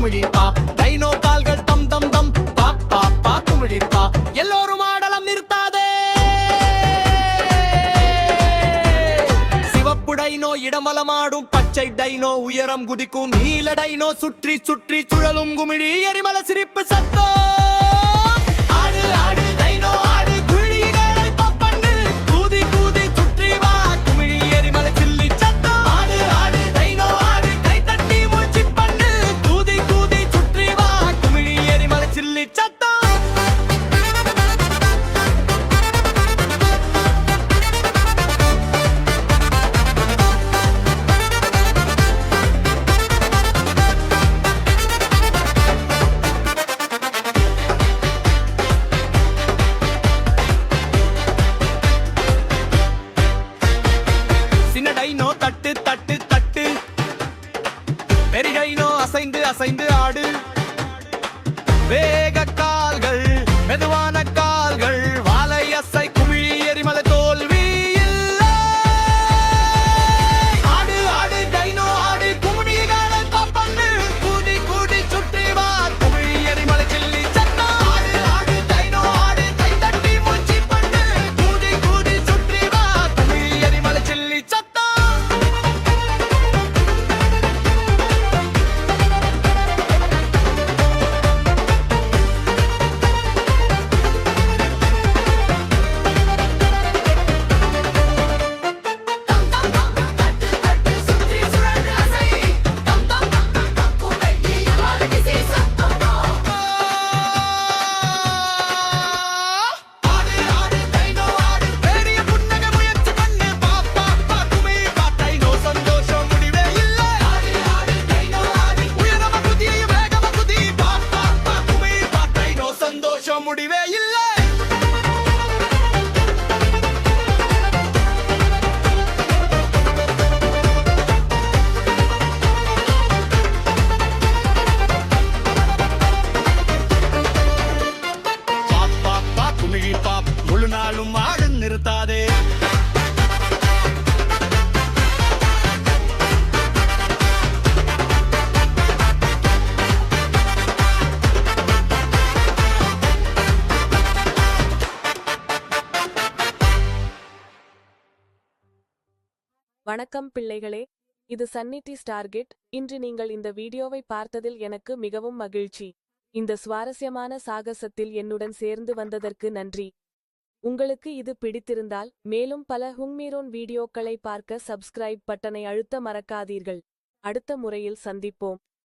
குமிழிப்பா dino கால்கள் தம் தம் தம் பா பா பா குமிழிப்பா எல்லோரும் ஆடலம் நிறுத்தாதே சிவப்பு டைனோ இடமலமாடும் பச்சை டைனோ உயரம் குதிக்கும் நீல டைனோ சுற்றி சுற்றி சுழலும் குமிழி எரிமல சிரிப்பு சத்தம் ஆடு ஆடு டைனோ ஆடு குழிகளை பப்பண்டு கூதி கூதி சுற்றி வா குமிழி எரிமல சில்லி சத்தம் ஆடு ஆடு டைனோ ஆடு கை தட்டி மூச்சு பண்ணு கூதி கூதி சுற்றி வா குமிழி எரிமல சில்லி சத்தம் டைனோ தட்டு தட்டு தட்டு பெரிய டைனோ அசைந்து அசைந்து ஆடு வேக கால்கள் மெதுவான கால்கள் வாலை அசை குமிழி எரிமலை தோல்வி இல்லை ஆடு ஆடு டைனோ ஆடு குமிழிகளை பப்பண்டு கூடி கூடி சுற்றி வா குமிழி எரிமலை சில்லி சத்தம் ஆடு ஆடு டைனோ ஆடு கை தட்டி மூச்சு பண்ணு கூடி கூடி சுற்றி வா குமிழி எரிமலை சில்லி சத்தம் முடிவே இல்லை பாப்பா குமிழி பாப் முழு நாளும் ஆடு நிறுத்தாதே வணக்கம் பிள்ளைகளே, இது சன்னிட்டி ஸ்டார்கெட். இன்று நீங்கள் இந்த வீடியோவை பார்த்ததில் எனக்கு மிகவும் மகிழ்ச்சி. இந்த சுவாரஸ்யமான சாகசத்தில் என்னுடன் சேர்ந்து வந்ததற்கு நன்றி. உங்களுக்கு இது பிடித்திருந்தால் மேலும் பல ஹுங்மீரோன் வீடியோக்களை பார்க்க சப்ஸ்கிரைப் பட்டனை அழுத்த மறக்காதீர்கள். அடுத்த முறையில் சந்திப்போம்.